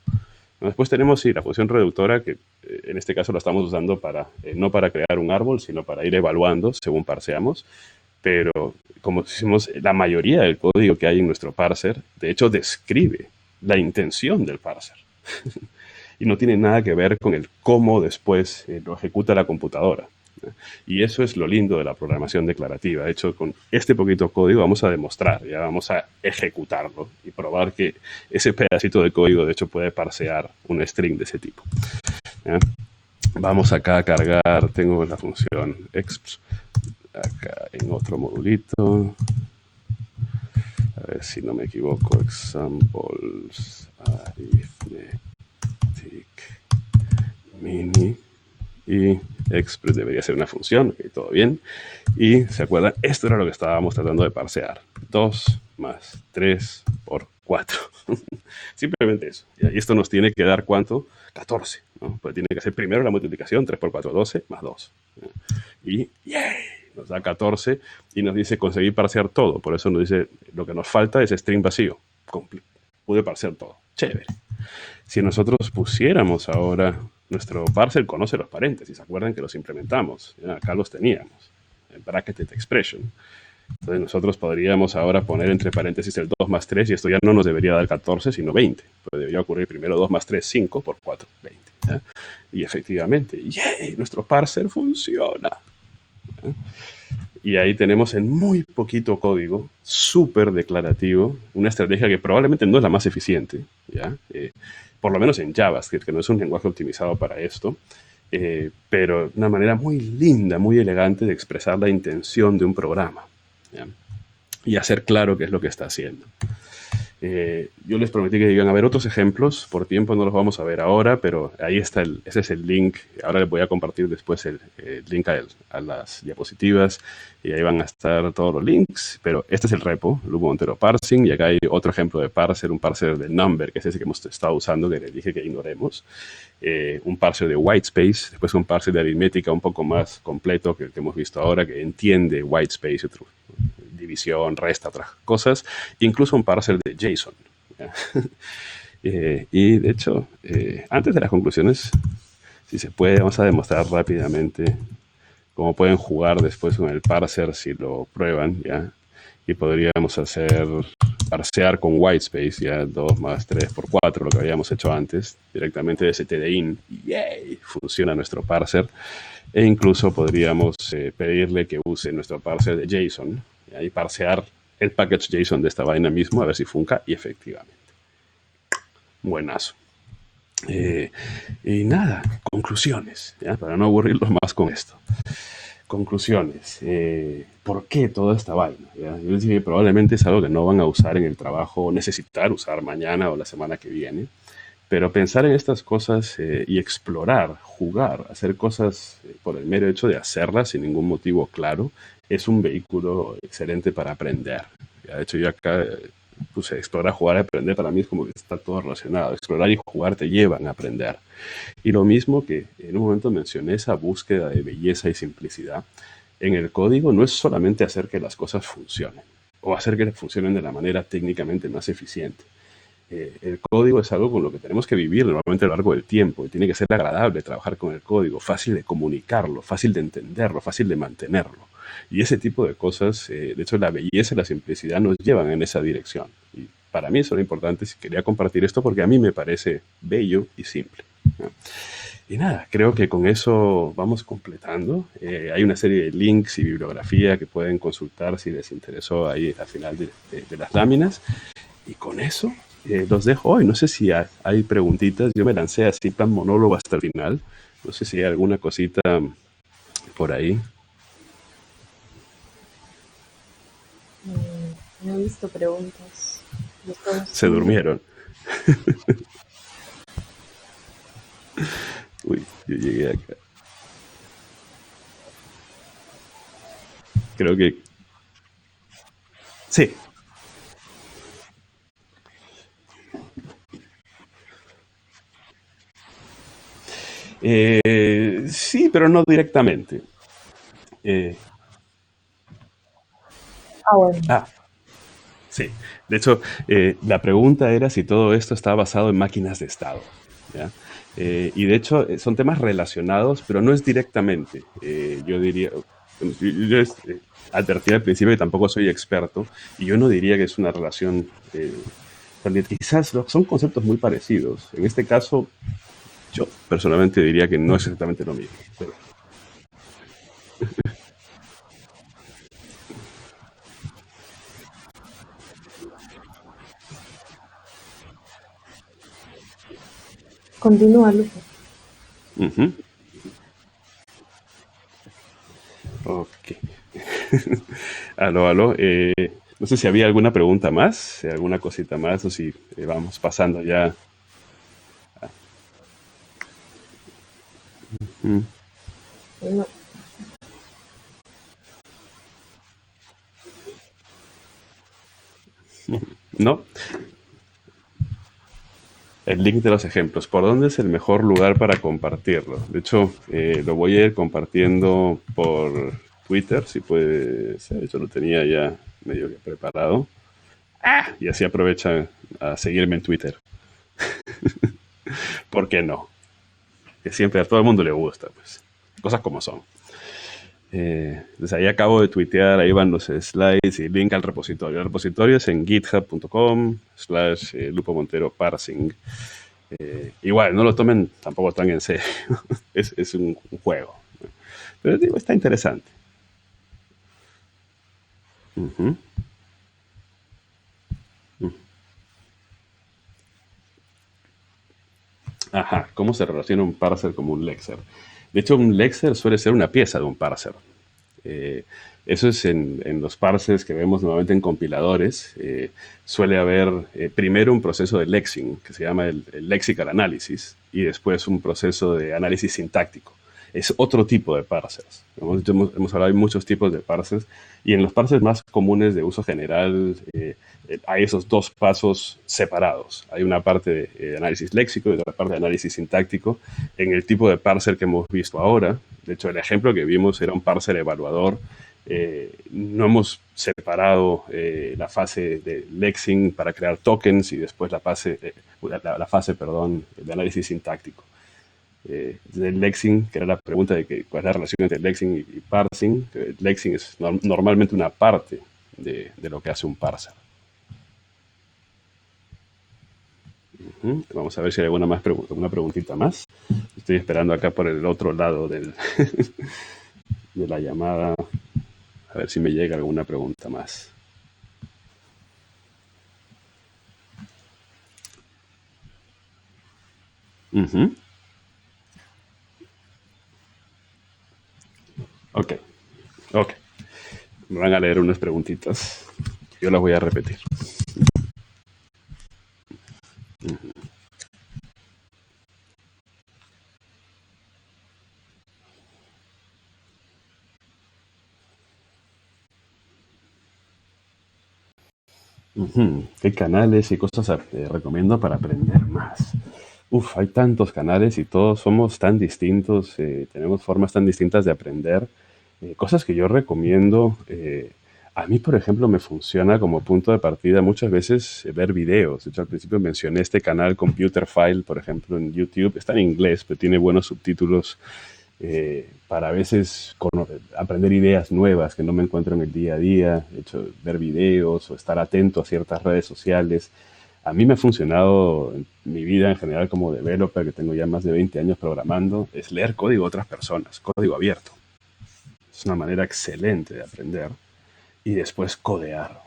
Después tenemos la función reductora, que en este caso la estamos usando para no para crear un árbol, sino para ir evaluando según parseamos. pero como decimos, la mayoría del código que hay en nuestro parser, de hecho, describe la intención del parser. Y no tiene nada que ver con el cómo después lo ejecuta la computadora. Y eso es lo lindo de la programación declarativa. De hecho, con este poquito código vamos a demostrar, ya vamos a ejecutarlo y probar que ese pedacito de código, de hecho, puede parsear un string de ese tipo. ¿Ya? Vamos acá a cargar, tengo la función exp, acá en otro modulito. A ver si no me equivoco, examples, arithmetic, mini, y express debería ser una función, okay, todo bien. Y se acuerdan, esto era lo que estábamos tratando de parsear. 2 más 3 por 4. Simplemente eso. Y esto nos tiene que dar ¿cuánto? 14, ¿no? Pues tiene que hacer primero la multiplicación, 3 por 4, 12, más 2. Y ¡yay! Nos da 14 y nos dice conseguir parsear todo. Por eso nos dice, lo que nos falta es string vacío. Pude parsear todo. Chévere. Si nosotros pusiéramos ahora, nuestro parser conoce los paréntesis, ¿se acuerdan que los implementamos? Acá los teníamos, el bracketed expression. Entonces nosotros podríamos ahora poner entre paréntesis el 2 más 3 y esto ya no nos debería dar 14, sino 20. Pues debería ocurrir primero 2 más 3, 5 por 4, 20. ¿Ya? Y efectivamente, ¡yay! Nuestro parser funciona. ¿Ya? Y ahí tenemos en muy poquito código, súper declarativo, una estrategia que probablemente no es la más eficiente, ¿ya? Por lo menos en JavaScript, que no es un lenguaje optimizado para esto, pero una manera muy linda, muy elegante de expresar la intención de un programa, ¿ya? Y hacer claro qué es lo que está haciendo. Yo les prometí que iban a haber otros ejemplos, por tiempo no los vamos a ver ahora, pero ahí está, ese es el link. Ahora les voy a compartir después el link a las diapositivas y ahí van a estar todos los links, pero este es el repo, Lupo Montero Parsing, y acá hay otro ejemplo de parser, un parser de number, que es ese que hemos estado usando, que les dije que ignoremos, un parser de whitespace, después un parser de aritmética un poco más completo que el que hemos visto ahora, que entiende whitespace, división, resta, otras cosas, incluso un parser de JSON. Y de hecho, antes de las conclusiones, si se puede, vamos a demostrar rápidamente cómo pueden jugar después con el parser si lo prueban, ¿ya? Y podríamos parsear con whitespace, ya 2 más 3 por 4, lo que habíamos hecho antes, directamente de stdin, y ¡yay! Funciona nuestro parser. E incluso podríamos pedirle que use nuestro parser de JSON, ¿ya? Y parsear el package JSON de esta vaina mismo, a ver si funca, y efectivamente. Buenazo. Y nada, conclusiones, ¿ya? Para no aburrirlos más con esto. Conclusiones. ¿Por qué toda esta vaina? ¿Ya? Yo les dije que probablemente es algo que no van a usar en el trabajo, necesitar usar mañana o la semana que viene. Pero pensar en estas cosas y explorar, jugar, hacer cosas por el mero hecho de hacerlas sin ningún motivo claro, es un vehículo excelente para aprender. ¿Ya? De hecho, yo acá puse explorar, jugar y aprender, para mí es como que está todo relacionado. Explorar y jugar te llevan a aprender. Y lo mismo que en un momento mencioné, esa búsqueda de belleza y simplicidad, en el código no es solamente hacer que las cosas funcionen o hacer que funcionen de la manera técnicamente más eficiente. El código es algo con lo que tenemos que vivir normalmente a lo largo del tiempo y tiene que ser agradable trabajar con el código, fácil de comunicarlo, fácil de entenderlo, fácil de mantenerlo. Y ese tipo de cosas, de hecho, la belleza y la simplicidad nos llevan en esa dirección. Y para mí eso era importante, quería compartir esto porque a mí me parece bello y simple, ¿no? Y nada, creo que con eso vamos completando. Hay una serie de links y bibliografía que pueden consultar si les interesó ahí al final de las láminas. Y con eso los dejo hoy. No sé si hay preguntitas. Yo me lancé así plan monólogo hasta el final. No sé si hay alguna cosita por ahí. No he visto preguntas. Se durmieron. Uy, yo llegué acá. Creo que... Sí. Sí, pero no directamente. Bueno. Sí. De hecho, la pregunta era si todo esto está basado en máquinas de estado, ¿ya? Y de hecho son temas relacionados, pero no es directamente. Yo diría, Yo advertí al principio que tampoco soy experto y yo no diría que es una relación. Quizás son conceptos muy parecidos. En este caso, yo personalmente diría que no es exactamente lo mismo. Pero, Continúa, Lupo. ujú. Ok. Aló, aló. No sé si había alguna pregunta más, alguna cosita más, o si vamos pasando ya. Mm, No. ¿No? El link de los ejemplos. ¿Por dónde es el mejor lugar para compartirlo? De hecho, lo voy a ir compartiendo por Twitter, si puede ser. Yo lo tenía ya medio que preparado. Y así aprovecha a seguirme en Twitter. ¿Por qué no? Que siempre a todo el mundo le gusta, pues. Cosas como son. Entonces ahí acabo de tuitear, ahí van los slides y link al repositorio. El repositorio es en github.com/Lupo Montero Parsing. Igual, no lo tomen tampoco tan en serio. Es un juego. Pero digo, está interesante. Ujú. Ajá, ¿cómo se relaciona un parser como un lexer? De hecho, un lexer suele ser una pieza de un parser. Eh, Eso es en los parsers que vemos normalmente en compiladores. Suele haber primero un proceso de lexing, que se llama el lexical analysis, y después un proceso de análisis sintáctico. Es otro tipo de parsers. Hemos hablado de muchos tipos de parsers, y en los parsers más comunes de uso general hay esos dos pasos separados. Hay una parte de análisis léxico y otra parte de análisis sintáctico. En el tipo de parser que hemos visto ahora, de hecho el ejemplo que vimos era un parser evaluador. No hemos separado la fase de lexing para crear tokens y después la fase perdón, de análisis sintáctico. Del lexing, que era la pregunta de cuál es la relación entre lexing y parsing. Lexing es normalmente una parte de lo que hace un parser. Vamos a ver si hay alguna alguna preguntita más. Estoy esperando acá por el otro lado de la llamada. A ver si me llega alguna pregunta más. Ujú. Ok, ok. Me van a leer unas preguntitas. Yo las voy a repetir. Ujú. ¿Qué canales y cosas recomiendo para aprender más? Uf, hay tantos canales y todos somos tan distintos, tenemos formas tan distintas de aprender. Cosas que yo recomiendo, a mí, por ejemplo, me funciona como punto de partida muchas veces ver videos. De hecho, al principio mencioné este canal Computer File, por ejemplo, en YouTube. Está en inglés, pero tiene buenos subtítulos para a veces aprender ideas nuevas que no me encuentro en el día a día. De hecho, ver videos o estar atento a ciertas redes sociales. A mí me ha funcionado en mi vida en general como developer, que tengo ya más de 20 años programando, es leer código de otras personas, código abierto. Es una manera excelente de aprender y después codear.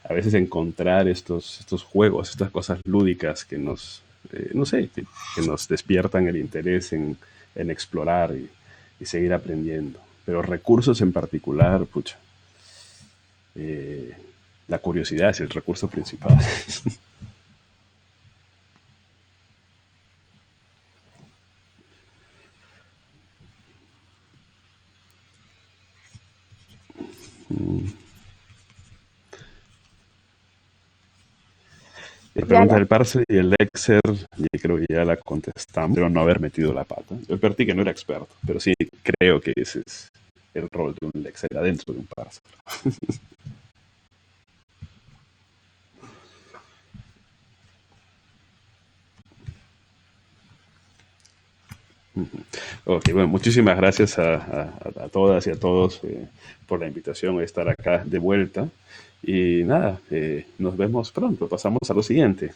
A veces encontrar estos juegos, estas cosas lúdicas que no sé, que nos despiertan el interés en explorar y seguir aprendiendo. Pero recursos en particular, pucha, eh, la curiosidad es el recurso principal. La Ya, pregunta ya. del parse y el Excel, y creo que ya la contestamos, pero no haber metido la pata. Yo advertí que no era experto, pero sí creo que ese es el rol de un Excel adentro de un parse. Ujú. Ok, bueno, muchísimas gracias a todas y a todos por la invitación a estar acá de vuelta. Y nada, nos vemos pronto. Pasamos a lo siguiente.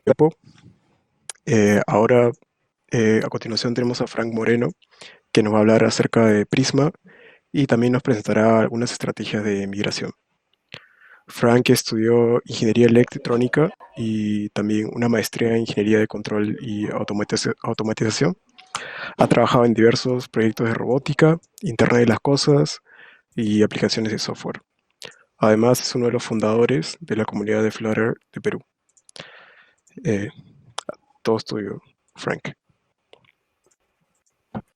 Capo. Ahora, a continuación tenemos a Frank Moreno, que nos va a hablar acerca de Prisma y también nos presentará algunas estrategias de migración. Frank estudió ingeniería electrónica y también una maestría en ingeniería de control y automatización. Ha trabajado en diversos proyectos de robótica, Internet de las Cosas y aplicaciones de software. Además, es uno de los fundadores de la comunidad de Flutter de Perú. Eh, Todo es tuyo, Frank.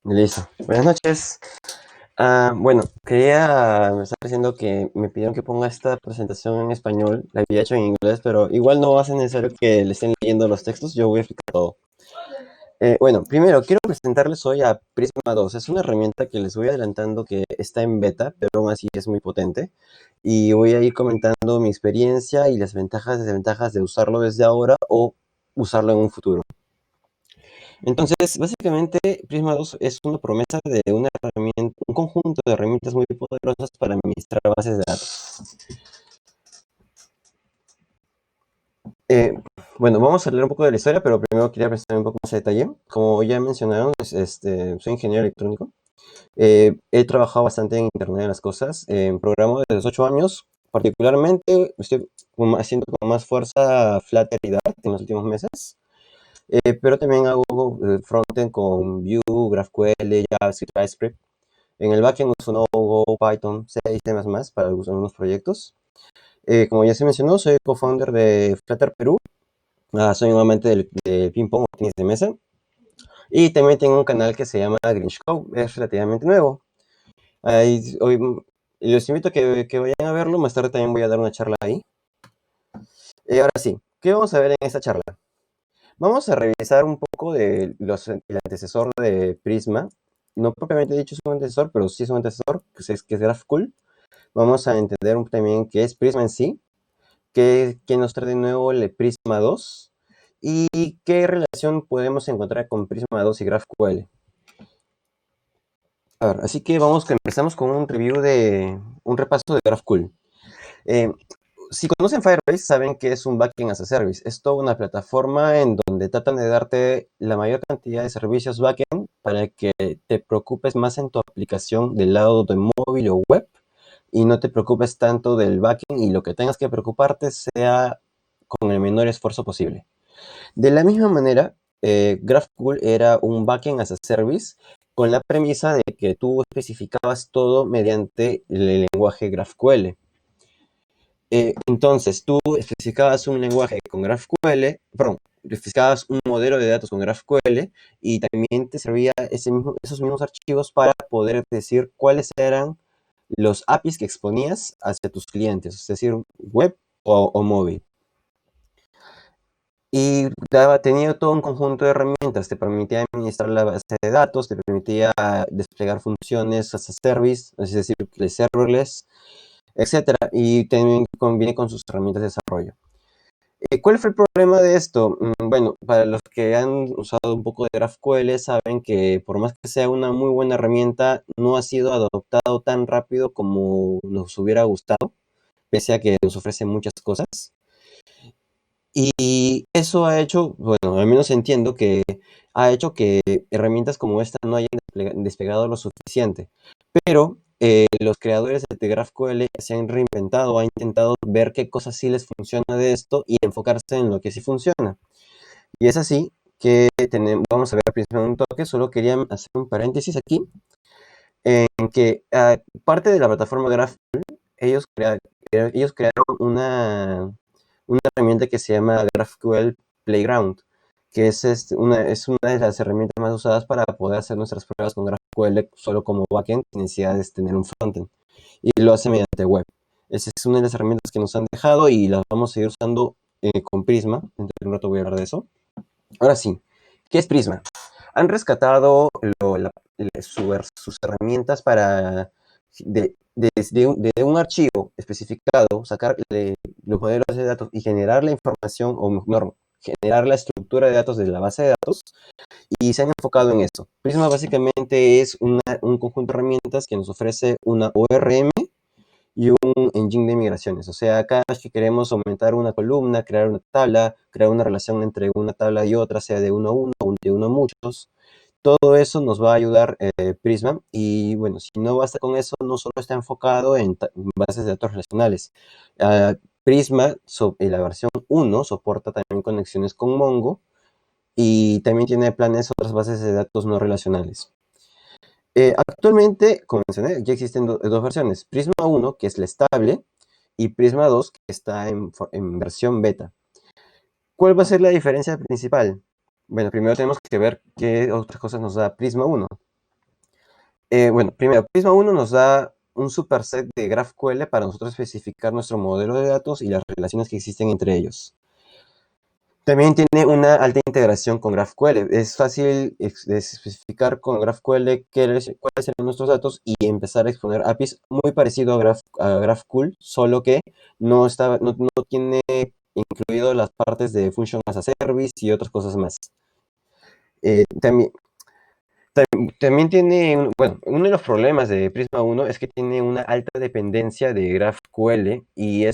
Listo. Buenas noches. Bueno, quería empezar diciendo que me pidieron que ponga esta presentación en español. La había hecho en inglés, pero igual no va a ser necesario que le estén leyendo los textos. Yo voy a explicar todo. Bueno, primero quiero presentarles hoy a Prisma 2. Es una herramienta que les voy adelantando que está en beta, pero aún así es muy potente. Y voy a ir comentando mi experiencia y las ventajas y desventajas de usarlo desde ahora o usarlo en un futuro. Entonces, básicamente, Prisma 2 es una promesa de una herramienta, un conjunto de herramientas muy poderosas para administrar bases de datos. Bueno, vamos a hablar un poco de la historia, pero primero quería presentar un poco más de detalle. Como ya mencionaron, soy ingeniero electrónico. He trabajado bastante en Internet de las Cosas. Programo desde los 8 años. Particularmente, estoy haciendo con más fuerza Flutter y Dart en los últimos meses. Pero también hago frontend con Vue, GraphQL, JavaScript, TypeScript. En el backend uso Node, Go, Python, 6 temas más para algunos proyectos. Como ya se mencionó, soy co-founder de Flutter Perú. Soy un amante del ping-pong o tenis de mesa. Y también tengo un canal que se llama Grinch Co. Es relativamente nuevo. Hoy los invito a que vayan a verlo. Más tarde también voy a dar una charla ahí. Ahora sí, ¿qué vamos a ver en esta charla? Vamos a revisar un poco de el antecesor de Prisma. No propiamente dicho es un antecesor, pero sí es un antecesor, que es GraphQL. Vamos a entender también qué es Prisma en sí, qué nos trae de nuevo el Prisma 2 y qué relación podemos encontrar con Prisma 2 y GraphQL. A ver, así que empezamos con un repaso de GraphQL. Si conocen Firebase, saben que es un backend as a service. Es toda una plataforma en donde tratan de darte la mayor cantidad de servicios backend para que te preocupes más en tu aplicación del lado de móvil o web y no te preocupes tanto del backend y lo que tengas que preocuparte sea con el menor esfuerzo posible. De la misma manera, GraphQL era un backend as a service con la premisa de que tú especificabas todo mediante el lenguaje GraphQL. Entonces, tú especificabas un lenguaje con GraphQL, perdón, especificabas un modelo de datos con GraphQL y también te servía esos mismos archivos para poder decir cuáles eran los APIs que exponías hacia tus clientes, es decir, web o móvil. Y tenía todo un conjunto de herramientas, te permitía administrar la base de datos, te permitía desplegar funciones as a service, es decir, serverless, etcétera, y también viene con sus herramientas de desarrollo. ¿Cuál fue el problema de esto? Bueno, para los que han usado un poco de GraphQL saben que por más que sea una muy buena herramienta, no ha sido adoptado tan rápido como nos hubiera gustado, pese a que nos ofrece muchas cosas. Y eso ha hecho, bueno, al menos entiendo que ha hecho que herramientas como esta no hayan despegado lo suficiente. Pero los creadores de GraphQL se han reinventado, han intentado ver qué cosas sí les funciona de esto y enfocarse en lo que sí funciona. Y es así que vamos a ver principalmente un toque, solo quería hacer un paréntesis aquí, en que parte de la plataforma GraphQL, ellos crearon una herramienta que se llama GraphQL Playground, que es una de las herramientas más usadas para poder hacer nuestras pruebas con GraphQL solo como backend, sin necesidad de tener un frontend. Y lo hace mediante web. Esa es una de las herramientas que nos han dejado y las vamos a seguir usando con Prisma. Dentro de un rato voy a hablar de eso. Ahora sí, ¿qué es Prisma? Han rescatado sus herramientas para de un archivo especificado, sacar los modelos de datos y generar la información, o mejor, generar la estructura de datos de la base de datos, y se han enfocado en eso. Prisma básicamente es un conjunto de herramientas que nos ofrece una ORM y un engine de migraciones. O sea, cada vez que queremos aumentar una columna, crear una tabla, crear una relación entre una tabla y otra, sea de uno a uno o de uno a muchos, todo eso nos va a ayudar Prisma. Y bueno, si no basta con eso, no solo está enfocado en bases de datos relacionales. Prisma, en la versión 1, soporta también conexiones con Mongo y también tiene planes otras bases de datos no relacionales. Actualmente, como mencioné, ya existen dos versiones. Prisma 1, que es la estable, y Prisma 2, que está en versión beta. ¿Cuál va a ser la diferencia principal? Bueno, primero tenemos que ver qué otras cosas nos da Prisma 1. Bueno, primero, Prisma 1 nos da un superset de GraphQL para nosotros especificar nuestro modelo de datos y las relaciones que existen entre ellos. También tiene una alta integración con GraphQL. Es fácil especificar con GraphQL cuáles serán nuestros datos y empezar a exponer APIs muy parecido a GraphQL, solo que no tiene incluido las partes de Function as a Service y otras cosas más. También tiene, bueno, uno de los problemas de Prisma 1 es que tiene una alta dependencia de GraphQL y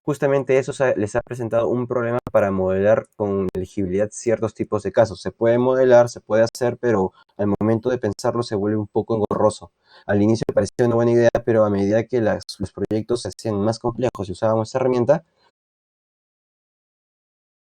justamente eso les ha presentado un problema para modelar con elegibilidad ciertos tipos de casos. Se puede modelar, se puede hacer, pero al momento de pensarlo se vuelve un poco engorroso. Al inicio parecía una buena idea, pero a medida que los proyectos se hacían más complejos y usábamos esta herramienta,